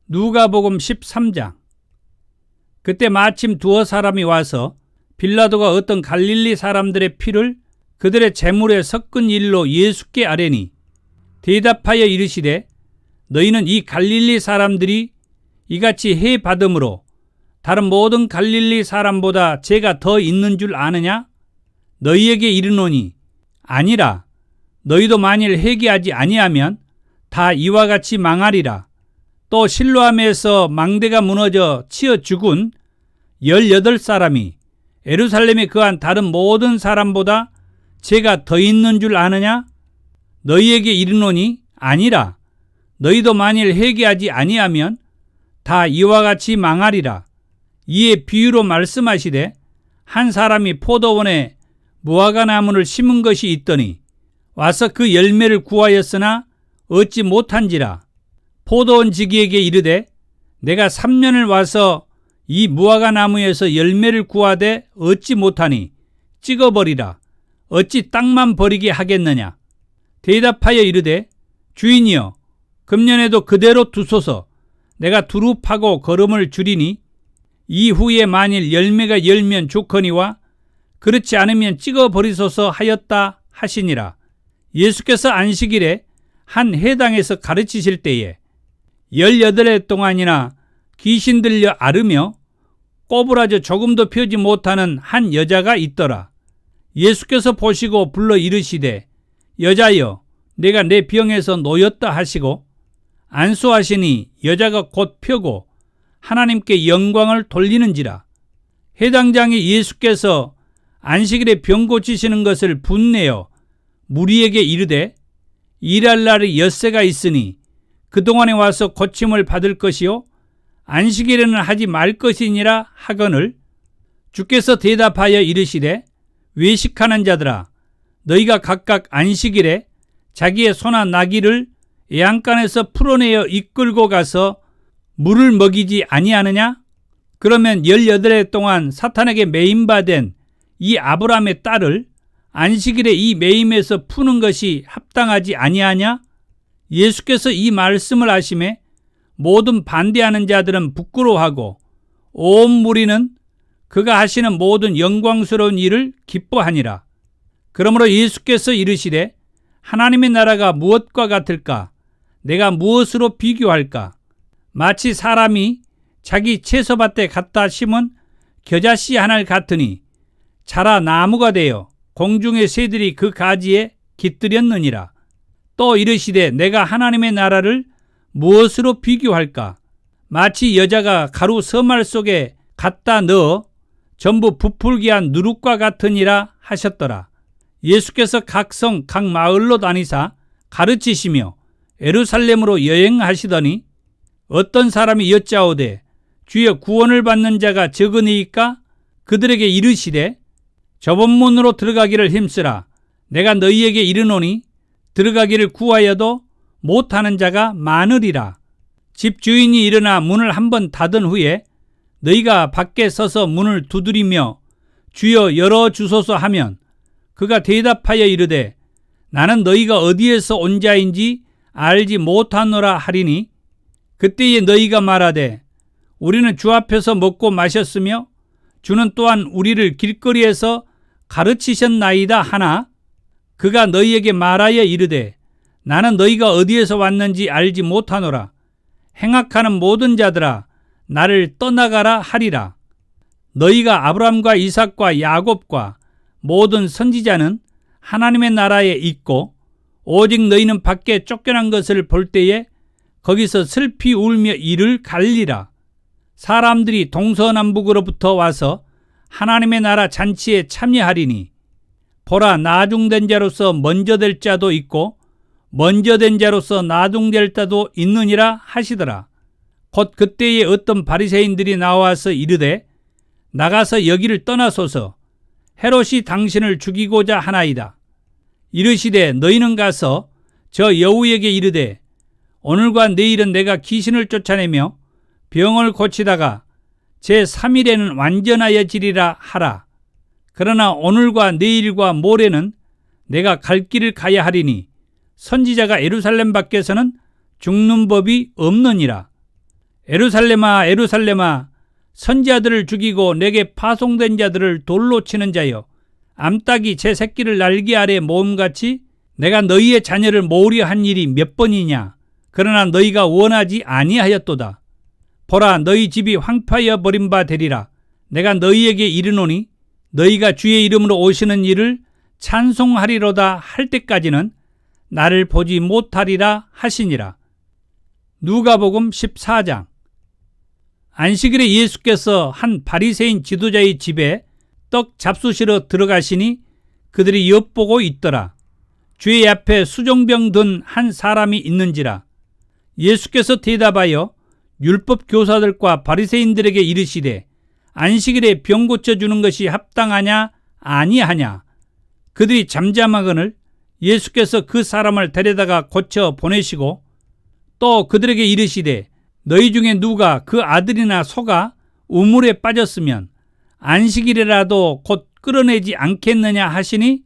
누가복음 13장. 그때 마침 두어 사람이 와서 빌라도가 어떤 갈릴리 사람들의 피를 그들의 제물에 섞은 일로 예수께 아뢰니 대답하여 이르시되 너희는 이 갈릴리 사람들이 이같이 해 받음으로 다른 모든 갈릴리 사람보다 죄가 더 있는 줄 아느냐? 너희에게 이르노니 아니라. 너희도 만일 회개하지 아니하면 다 이와 같이 망하리라. 또 실로암에서 망대가 무너져 치어 죽은 18사람이 예루살렘에 거한 다른 모든 사람보다 죄가 더 있는 줄 아느냐? 너희에게 이르노니 아니라. 너희도 만일 회개하지 아니하면 다 이와 같이 망하리라. 이에 비유로 말씀하시되 한 사람이 포도원에 무화과나무를 심은 것이 있더니 와서 그 열매를 구하였으나 얻지 못한지라. 포도원 지기에게 이르되 내가 3년을 와서 이 무화과나무에서 열매를 구하되 얻지 못하니 찍어버리라. 어찌 땅만 버리게 하겠느냐? 대답하여 이르되 주인이여 금년에도 그대로 두소서. 내가 두루 파고 거름을 줄이니 이후에 만일 열매가 열면 좋거니와 그렇지 않으면 찍어버리소서 하였다 하시니라. 예수께서 안식일에 한 회당에서 가르치실 때에 18해 동안이나 귀신 들려 앓으며 꼬부라져 조금도 펴지 못하는 한 여자가 있더라. 예수께서 보시고 불러 이르시되 여자여 내가 내 병에서 놓였다 하시고 안수하시니 여자가 곧 펴고 하나님께 영광을 돌리는지라. 회당장이 예수께서 안식일에 병 고치시는 것을 분내어 무리에게 이르되 일할 날이 엿새가 있으니 그동안에 와서 고침을 받을 것이요 안식일에는 하지 말 것이니라 하거늘 주께서 대답하여 이르시되 외식하는 자들아 너희가 각각 안식일에 자기의 소나 나귀를 애양간에서 풀어내어 이끌고 가서 물을 먹이지 아니하느냐? 그러면 18해 동안 사탄에게 매임받은 이 아브라함의 딸을 안식일에 이 매임에서 푸는 것이 합당하지 아니하냐? 예수께서 이 말씀을 하시매 모든 반대하는 자들은 부끄러워하고 온 무리는 그가 하시는 모든 영광스러운 일을 기뻐하니라. 그러므로 예수께서 이르시되 하나님의 나라가 무엇과 같을까? 내가 무엇으로 비교할까? 마치 사람이 자기 채소밭에 갖다 심은 겨자씨 하나를 같으니 자라 나무가 되어 공중의 새들이 그 가지에 깃들였느니라. 또 이르시되 내가 하나님의 나라를 무엇으로 비교할까? 마치 여자가 가루 서말 속에 갖다 넣어 전부 부풀게 한 누룩과 같으니라 하셨더라. 예수께서 각 성 각 마을로 다니사 가르치시며 예루살렘으로 여행하시더니 어떤 사람이 여짜오되 주여 구원을 받는 자가 적으니이까? 그들에게 이르시되 좁은 문으로 들어가기를 힘쓰라. 내가 너희에게 이르노니 들어가기를 구하여도 못하는 자가 많으리라. 집주인이 일어나 문을 한번 닫은 후에 너희가 밖에 서서 문을 두드리며 주여 열어주소서 하면 그가 대답하여 이르되 나는 너희가 어디에서 온 자인지 알지 못하노라 하리니 그때에 너희가 말하되 우리는 주 앞에서 먹고 마셨으며 주는 또한 우리를 길거리에서 가르치셨나이다 하나 그가 너희에게 말하여 이르되 나는 너희가 어디에서 왔는지 알지 못하노라. 행악하는 모든 자들아 나를 떠나가라 하리라. 너희가 아브라함과 이삭과 야곱과 모든 선지자는 하나님의 나라에 있고 오직 너희는 밖에 쫓겨난 것을 볼 때에 거기서 슬피 울며 이를 갈리라. 사람들이 동서남북으로부터 와서 하나님의 나라 잔치에 참여하리니 보라 나중된 자로서 먼저 될 자도 있고 먼저 된 자로서 나중될 자도 있느니라 하시더라. 곧 그때에 어떤 바리새인들이 나와서 이르되 나가서 여기를 떠나소서. 헤롯이 당신을 죽이고자 하나이다. 이르시되 너희는 가서 저 여우에게 이르되 오늘과 내일은 내가 귀신을 쫓아내며 병을 고치다가 제3일에는 완전하여지리라 하라. 그러나 오늘과 내일과 모레는 내가 갈 길을 가야 하리니 선지자가 예루살렘 밖에서는 죽는 법이 없느니라. 에루살렘아, 에루살렘아, 선지자들을 죽이고 내게 파송된 자들을 돌로 치는 자여, 암탉이 제 새끼를 날개 아래 모음같이 내가 너희의 자녀를 모으려 한 일이 몇 번이냐. 그러나 너희가 원하지 아니하였도다. 보라, 너희 집이 황폐하여 버린 바 되리라. 내가 너희에게 이르노니 너희가 주의 이름으로 오시는 일을 찬송하리로다 할 때까지는 나를 보지 못하리라 하시니라. 누가복음 14장. 안식일에 예수께서 한 바리새인 지도자의 집에 떡 잡수시러 들어가시니 그들이 엿보고 있더라. 주의 앞에 수종병 든 한 사람이 있는지라. 예수께서 대답하여 율법 교사들과 바리새인들에게 이르시되 안식일에 병 고쳐주는 것이 합당하냐 아니하냐. 그들이 잠잠하거늘 예수께서 그 사람을 데려다가 고쳐 보내시고 또 그들에게 이르시되 너희 중에 누가 그 아들이나 소가 우물에 빠졌으면 안식일이라도 곧 끌어내지 않겠느냐 하시니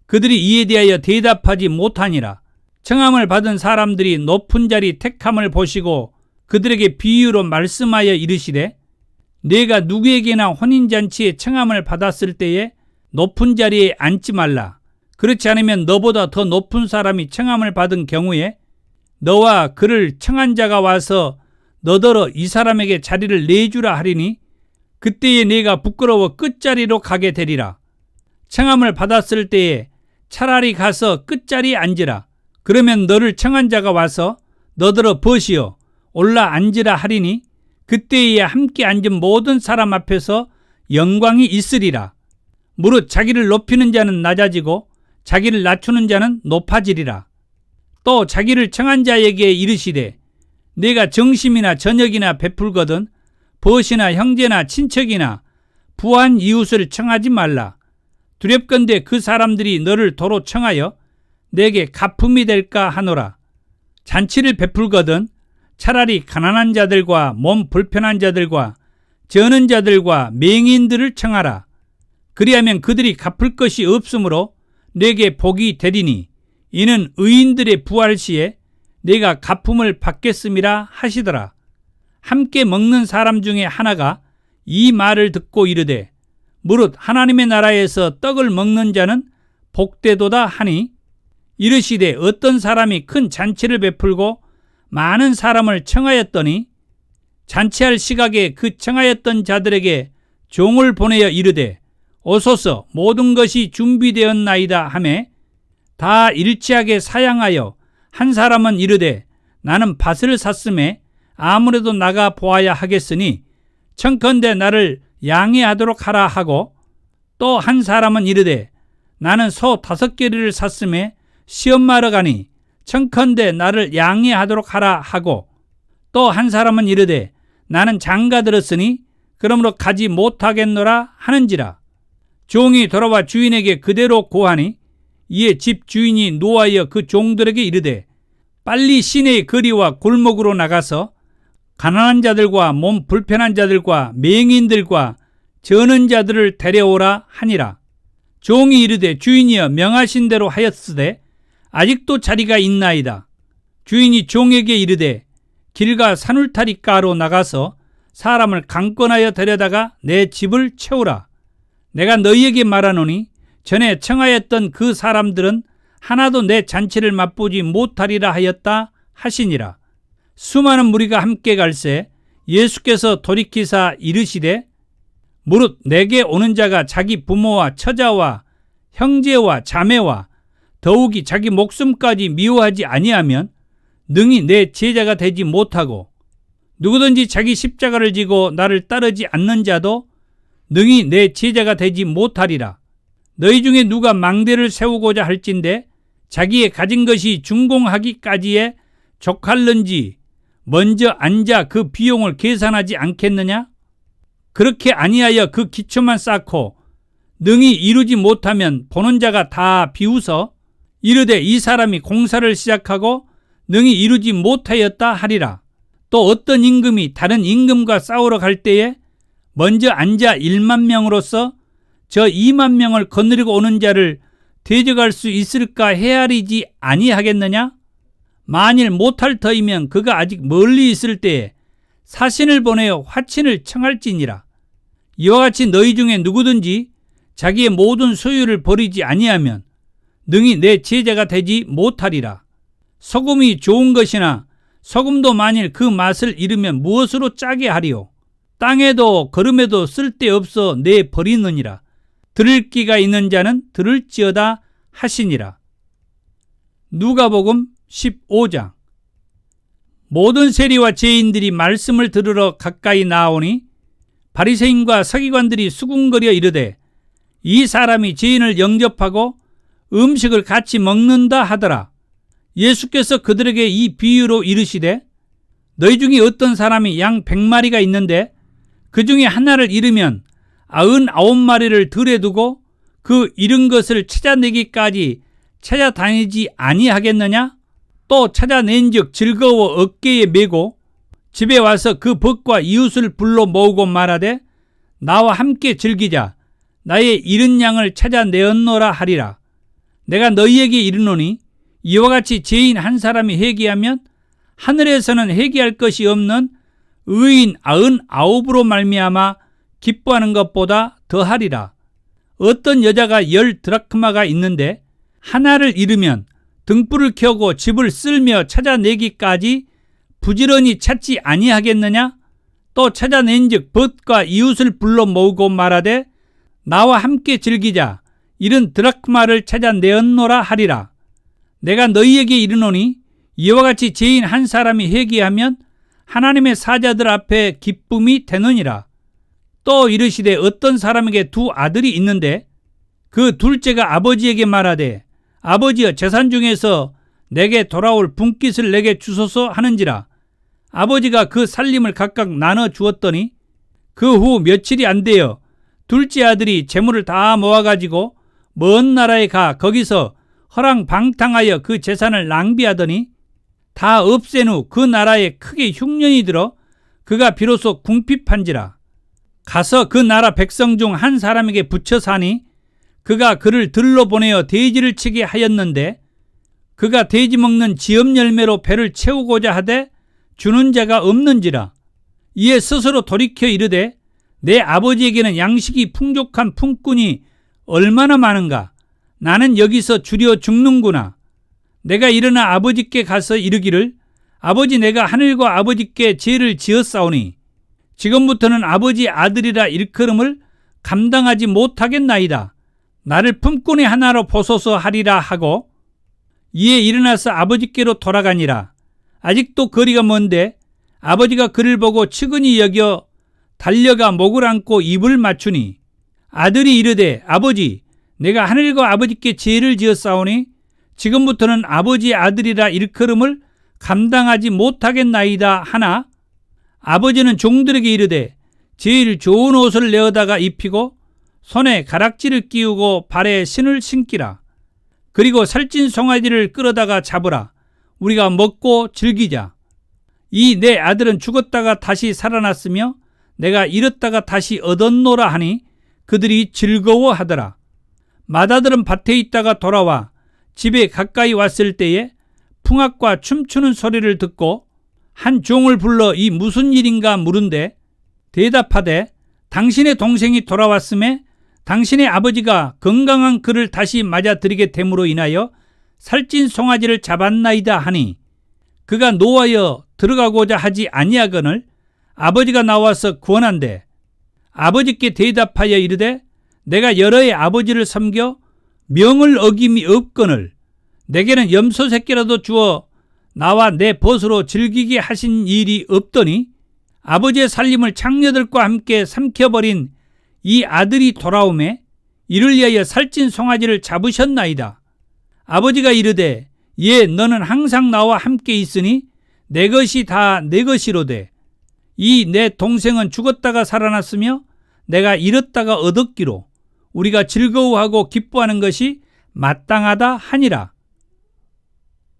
그들이 이에 대하여 대답하지 못하니라. 청함을 받은 사람들이 높은 자리 택함을 보시고 그들에게 비유로 말씀하여 이르시되 네가 누구에게나 혼인잔치에 청함을 받았을 때에 높은 자리에 앉지 말라. 그렇지 않으면 너보다 더 높은 사람이 청함을 받은 경우에 너와 그를 청한 자가 와서 너더러 이 사람에게 자리를 내주라 하리니 그때에 네가 부끄러워 끝자리로 가게 되리라. 청함을 받았을 때에 차라리 가서 끝자리에 앉으라. 그러면 너를 청한 자가 와서 너더러 벗이어 올라 앉으라 하리니 그때에 함께 앉은 모든 사람 앞에서 영광이 있으리라. 무릇 자기를 높이는 자는 낮아지고 자기를 낮추는 자는 높아지리라. 또 자기를 청한 자에게 이르시되 네가 정심이나 저녁이나 베풀거든 벗이나 형제나 친척이나 부한 이웃을 청하지 말라. 두렵건대 그 사람들이 너를 도로 청하여 내게 가품이 될까 하노라. 잔치를 베풀거든 차라리 가난한 자들과 몸 불편한 자들과 저는 자들과 맹인들을 청하라. 그리하면 그들이 갚을 것이 없으므로 내게 복이 되리니 이는 의인들의 부활 시에 내가 가품을 받겠음이라 하시더라. 함께 먹는 사람 중에 하나가 이 말을 듣고 이르되 무릇 하나님의 나라에서 떡을 먹는 자는 복되도다 하니 이르시되 어떤 사람이 큰 잔치를 베풀고 많은 사람을 청하였더니 잔치할 시각에 그 청하였던 자들에게 종을 보내어 이르되 오소서 모든 것이 준비되었나이다 하매 다 일치하게 사양하여 한 사람은 이르되 나는 밭을 샀음에 아무래도 나가 보아야 하겠으니 청컨대 나를 양해하도록 하라 하고 또 한 사람은 이르되 나는 소 5개리를 샀음에 시험하러 가니 청컨대 나를 양해하도록 하라 하고 또 한 사람은 이르되 나는 장가 들었으니 그러므로 가지 못하겠노라 하는지라. 종이 돌아와 주인에게 그대로 고하니 이에 집 주인이 노하여 그 종들에게 이르되 빨리 시내의 거리와 골목으로 나가서 가난한 자들과 몸 불편한 자들과 맹인들과 저는 자들을 데려오라 하니라. 종이 이르되 주인이여 명하신 대로 하였으되 아직도 자리가 있나이다. 주인이 종에게 이르되 길가 산울타리가로 나가서 사람을 강권하여 데려다가 내 집을 채우라. 내가 너희에게 말하노니 전에 청하였던 그 사람들은 하나도 내 잔치를 맛보지 못하리라 하였다 하시니라. 수많은 무리가 함께 갈새 예수께서 돌이키사 이르시되 무릇 내게 오는 자가 자기 부모와 처자와 형제와 자매와 더욱이 자기 목숨까지 미워하지 아니하면 능히 내 제자가 되지 못하고 누구든지 자기 십자가를 지고 나를 따르지 않는 자도 능히 내 제자가 되지 못하리라. 너희 중에 누가 망대를 세우고자 할진대 자기의 가진 것이 준공하기까지에 족할는지 먼저 앉아 그 비용을 계산하지 않겠느냐? 그렇게 아니하여 그 기초만 쌓고 능히 이루지 못하면 보는 자가 다 비웃어 이르되 이 사람이 공사를 시작하고 능히 이루지 못하였다 하리라. 또 어떤 임금이 다른 임금과 싸우러 갈 때에 먼저 앉아 1만 명으로서 저 2만 명을 거느리고 오는 자를 대적할 수 있을까 헤아리지 아니하겠느냐? 만일 못할 터이면 그가 아직 멀리 있을 때에 사신을 보내어 화친을 청할지니라. 이와 같이 너희 중에 누구든지 자기의 모든 소유를 버리지 아니하면 능히 내 제자가 되지 못하리라. 소금이 좋은 것이나 소금도 만일 그 맛을 잃으면 무엇으로 짜게 하리요? 땅에도 거름에도 쓸데없어 내 버리느니라. 들을 귀가 있는 자는 들을지어다 하시니라. 누가복음 15장. 모든 세리와 죄인들이 말씀을 들으러 가까이 나오니 바리새인과 서기관들이 수군거려 이르되 이 사람이 죄인을 영접하고 음식을 같이 먹는다 하더라. 예수께서 그들에게 이 비유로 이르시되 너희 중에 어떤 사람이 양 100마리가 있는데 그 중에 하나를 잃으면 99마리를 들에 두고 그 잃은 것을 찾아내기까지 찾아다니지 아니하겠느냐? 또 찾아낸즉 즐거워 어깨에 메고 집에 와서 그 벗과 이웃을 불러 모으고 말하되 나와 함께 즐기자. 나의 잃은 양을 찾아내었노라 하리라. 내가 너희에게 이르노니 이와 같이 죄인 한 사람이 회개하면 하늘에서는 회개할 것이 없는 의인 99으로 말미암아 기뻐하는 것보다 더하리라. 어떤 여자가 10 드라크마가 있는데 하나를 잃으면 등불을 켜고 집을 쓸며 찾아내기까지 부지런히 찾지 아니하겠느냐? 또 찾아낸즉 벗과 이웃을 불러 모으고 말하되 나와 함께 즐기자. 이런 드라크마를 찾아내었노라 하리라. 내가 너희에게 이르노니 이와 같이 죄인 한 사람이 회개하면 하나님의 사자들 앞에 기쁨이 되느니라. 또 이르시되 어떤 사람에게 2 아들이 있는데 그 둘째가 아버지에게 말하되 아버지여 재산 중에서 내게 돌아올 분깃을 내게 주소서 하는지라. 아버지가 그 살림을 각각 나눠 주었더니 그 후 며칠이 안 되어 둘째 아들이 재물을 다 모아가지고 먼 나라에 가 거기서 허랑방탕하여 그 재산을 낭비하더니 다 없앤 후 그 나라에 크게 흉년이 들어 그가 비로소 궁핍한지라. 가서 그 나라 백성 중 한 사람에게 붙여 사니 그가 그를 들러 보내어 돼지를 치게 하였는데 그가 돼지 먹는 지엄 열매로 배를 채우고자 하되 주는 자가 없는지라. 이에 스스로 돌이켜 이르되 내 아버지에게는 양식이 풍족한 품꾼이 얼마나 많은가. 나는 여기서 주려 죽는구나. 내가 일어나 아버지께 가서 이르기를 아버지 내가 하늘과 아버지께 죄를 지었사오니 지금부터는 아버지 아들이라 일컬음을 감당하지 못하겠나이다. 나를 품꾼의 하나로 보소서 하리라 하고 이에 일어나서 아버지께로 돌아가니라. 아직도 거리가 먼데 아버지가 그를 보고 측은히 여겨 달려가 목을 안고 입을 맞추니 아들이 이르되 아버지 내가 하늘과 아버지께 죄를 지었사오니 지금부터는 아버지의 아들이라 일컬음을 감당하지 못하겠나이다 하나 아버지는 종들에게 이르되 제일 좋은 옷을 내어다가 입히고 손에 가락지를 끼우고 발에 신을 신기라. 그리고 살찐 송아지를 끌어다가 잡으라. 우리가 먹고 즐기자. 이 내 아들은 죽었다가 다시 살아났으며 내가 잃었다가 다시 얻었노라 하니 그들이 즐거워하더라. 맏아들은 밭에 있다가 돌아와 집에 가까이 왔을 때에 풍악과 춤추는 소리를 듣고 한 종을 불러 이 무슨 일인가 물은데 대답하되 당신의 동생이 돌아왔음에 당신의 아버지가 건강한 그를 다시 맞아들이게 됨으로 인하여 살찐 송아지를 잡았나이다 하니 그가 노하여 들어가고자 하지 아니하거늘 아버지가 나와서 구원한대. 아버지께 대답하여 이르되 내가 여러의 아버지를 섬겨 명을 어김이 없거늘 내게는 염소 새끼라도 주어 나와 내 벗으로 즐기게 하신 일이 없더니 아버지의 살림을 창녀들과 함께 삼켜버린 이 아들이 돌아오매 이를 위하여 살찐 송아지를 잡으셨나이다. 아버지가 이르되 예 너는 항상 나와 함께 있으니 내 것이 다 내 것이로되 이 내 동생은 죽었다가 살아났으며 내가 잃었다가 얻었기로 우리가 즐거워하고 기뻐하는 것이 마땅하다 하니라.